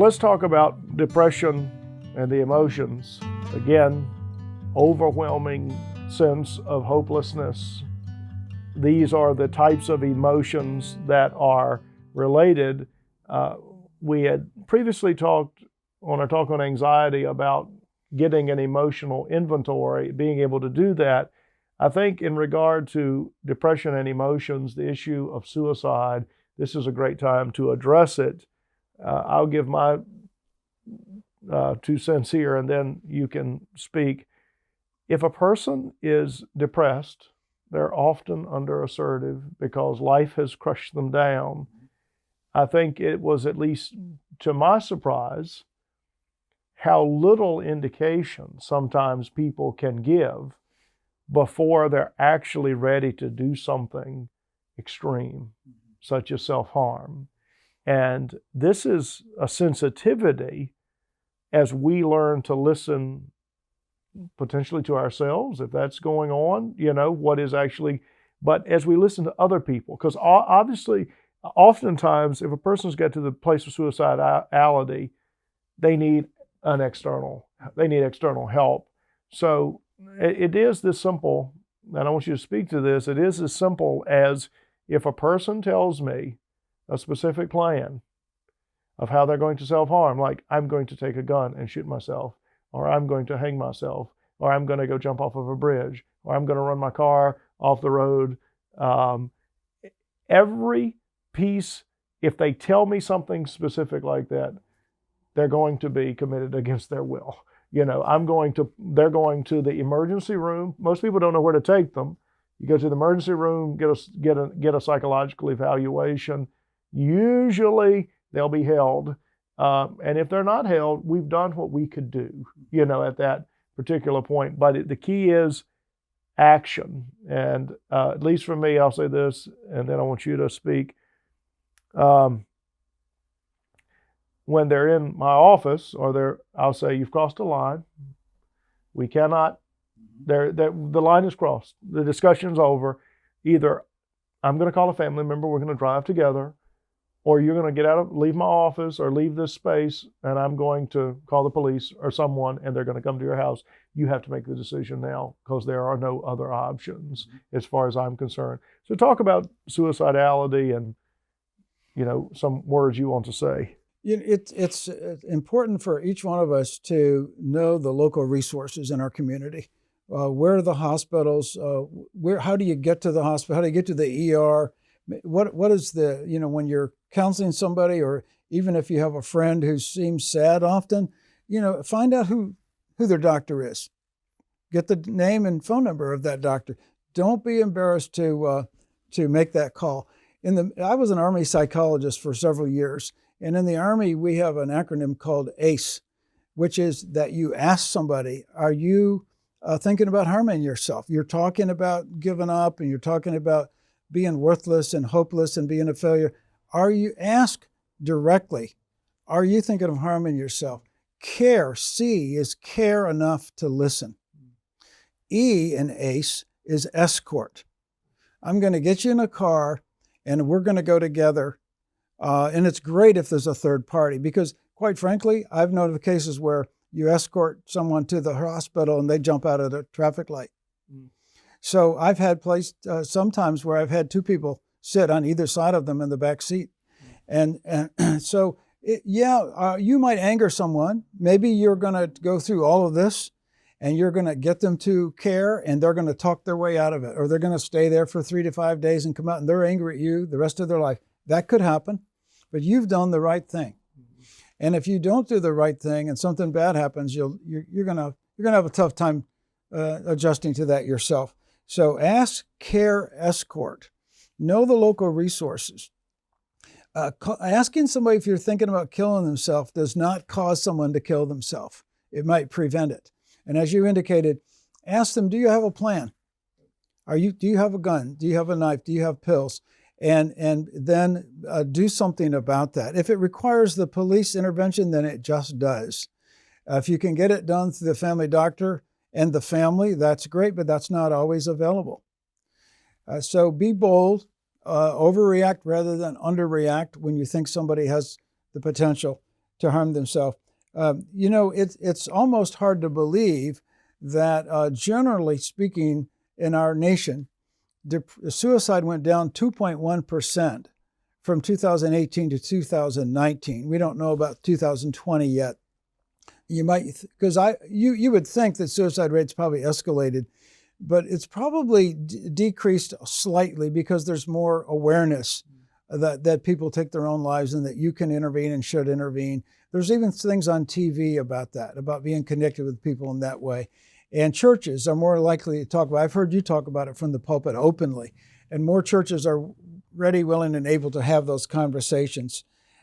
Let's talk about depression and the emotions. Again, overwhelming sense of hopelessness. These are the types of emotions that are related. We had previously talked on our talk on anxiety about getting an emotional inventory, being able to do that. I think in regard to depression and emotions, the issue of suicide, this is a great time to address it. I'll give my 2 cents here and then you can speak. If a person is depressed, they're often underassertive because life has crushed them down. I think it was, at least to my surprise, how little indication sometimes people can give before they're actually ready to do something extreme, such as self-harm. And this is a sensitivity as we learn to listen potentially to ourselves, if that's going on, what is actually, but as we listen to other people, because obviously, oftentimes, if a person's got to the place of suicidality, they need external help. So it is this simple, and I want you to speak to this, it is as simple as if a person tells me a specific plan of how they're going to self-harm, like I'm going to take a gun and shoot myself, or I'm going to hang myself, or I'm going to go jump off of a bridge, or I'm going to run my car off the road. Every piece, if they tell me something specific like that, they're going to be committed against their will. They're going to the emergency room. Most people don't know where to take them. You go to the emergency room, get a psychological evaluation. Usually they'll be held. And if they're not held, we've done what we could do, at that particular point. But the key is action. And at least for me, I'll say this, and then I want you to speak. When they're in my office, I'll say, you've crossed a line. We cannot, the line is crossed. The discussion's over. Either I'm going to call a family member, we're going to drive together, or you're going to leave my office or leave this space, and I'm going to call the police or someone, and they're going to come to your house. You have to make the decision now because there are no other options as far as I'm concerned. So talk about suicidality and, some words you want to say. It's important for each one of us to know the local resources in our community. Where are the hospitals? How do you get to the hospital? How do you get to the ER? What is when you're counseling somebody, or even if you have a friend who seems sad often, find out who their doctor is. Get the name and phone number of that doctor. Don't be embarrassed to make that call. I was an Army psychologist for several years, and in the Army we have an acronym called ACE, which is that you ask somebody, are you thinking about harming yourself? You're talking about giving up, and you're talking about being worthless and hopeless and being a failure. Ask directly, are you thinking of harming yourself? Care, C, is care enough to listen. E in ACE is escort. I'm going to get you in a car and we're going to go together. And it's great if there's a third party, because quite frankly, I've known of cases where you escort someone to the hospital and they jump out of the traffic light. So I've had sometimes where I've had 2 people sit on either side of them in the back seat. And so, you might anger someone. Maybe you're going to go through all of this and you're going to get them to care, and they're going to talk their way out of it, or they're going to stay there for 3 to 5 days and come out and they're angry at you the rest of their life. That could happen, but you've done the right thing. And if you don't do the right thing and something bad happens, you're going to have a tough time adjusting to that yourself. So ask, care, escort. Know the local resources. Asking somebody if you're thinking about killing themselves does not cause someone to kill themselves. It might prevent it. And as you indicated, ask them, do you have a plan? Do you have a gun? Do you have a knife? Do you have pills? And then do something about that. If it requires the police intervention, then it just does. If you can get it done through the family doctor and the family, that's great, but that's not always available. So be bold, overreact rather than underreact when you think somebody has the potential to harm themselves. It's almost hard to believe that generally speaking in our nation, suicide went down 2.1% from 2018 to 2019. We don't know about 2020 yet. You might, because you would think that suicide rates probably escalated, but it's probably decreased slightly because there's more awareness that people take their own lives and that you can intervene and should intervene. There's even things on TV about that, about being connected with people in that way. And churches are more likely to talk about it. I've heard you talk about it from the pulpit openly. And more churches are ready, willing, and able to have those conversations.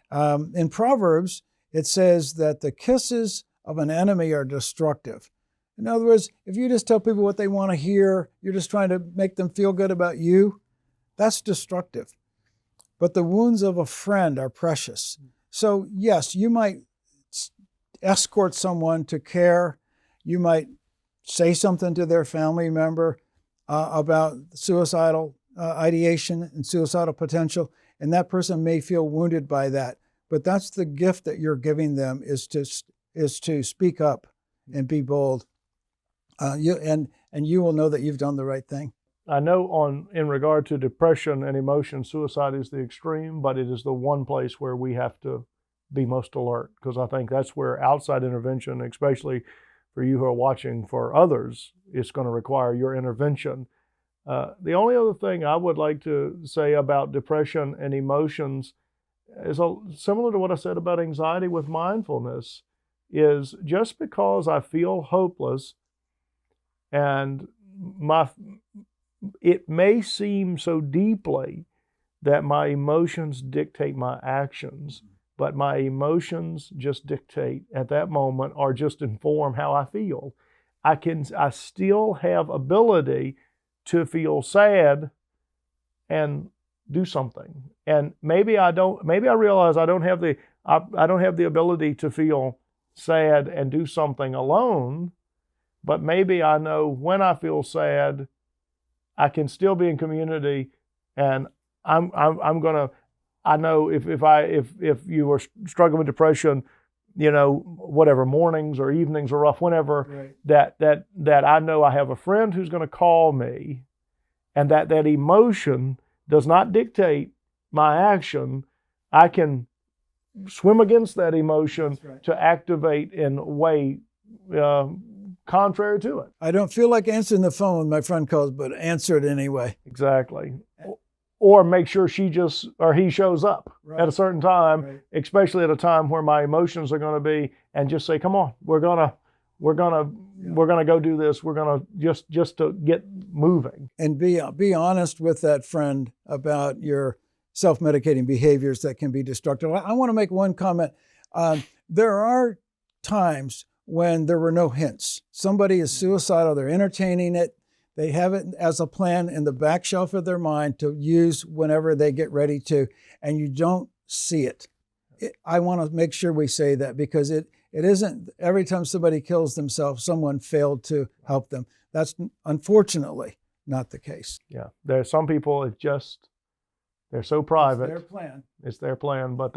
In Proverbs, it says that the kisses of an enemy are destructive. In other words, if you just tell people what they want to hear, you're just trying to make them feel good about you, that's destructive. But the wounds of a friend are precious. So yes, you might escort someone to care. You might say something to their family member about suicidal ideation and suicidal potential, and that person may feel wounded by that. But that's the gift that you're giving them, is to speak up and be bold. And you will know that you've done the right thing. I know in regard to depression and emotion, suicide is the extreme, but it is the one place where we have to be most alert, because I think that's where outside intervention, especially for you who are watching for others, it's going to require your intervention. The only other thing I would like to say about depression and emotions is similar to what I said about anxiety with mindfulness, is just because I feel hopeless and it may seem so deeply that my emotions dictate my actions, but my emotions just dictate at that moment, or just inform how I feel. I still have ability to feel sad and do something. And maybe I realize I don't have the ability to feel sad and do something alone, but maybe I know when I feel sad, I can still be in community, and I know if you are struggling with depression, whatever, mornings or evenings are rough, whenever, right, that I know I have a friend who's going to call me, and that emotion does not dictate my action. I can swim against that emotion, right, to activate in a way contrary to it. I don't feel like answering the phone when my friend calls, but answer it anyway. Exactly. Or make sure he shows up, right, at a certain time, right, especially at a time where my emotions are going to be, and just say, come on, we're gonna go do this. We're gonna just to get moving. And be honest with that friend about your self-medicating behaviors that can be destructive. I want to make one comment. There are times when there were no hints. Somebody is suicidal, they're entertaining it, they have it as a plan in the back shelf of their mind to use whenever they get ready to, and you don't see it. I want to make sure we say that, because it isn't every time somebody kills themselves, someone failed to help them. That's unfortunately not the case. Yeah, there are some people, they're so private. It's their plan. It's their plan, but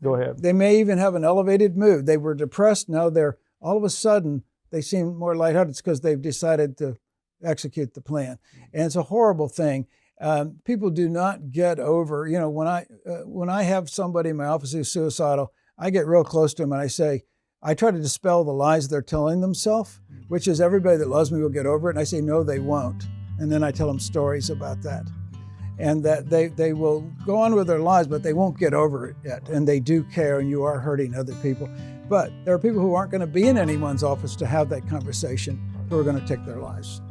go ahead. They may even have an elevated mood. They were depressed. Now all of a sudden, they seem more lighthearted. It's because they've decided to execute the plan. And it's a horrible thing. People do not get over, when I have somebody in my office who's suicidal, I get real close to them and I try to dispel the lies they're telling themselves, which is everybody that loves me will get over it. And I say, no, they won't. And then I tell them stories about that. And that they will go on with their lives, but they won't get over it yet. And they do care, and you are hurting other people. But there are people who aren't going to be in anyone's office to have that conversation who are going to take their lives.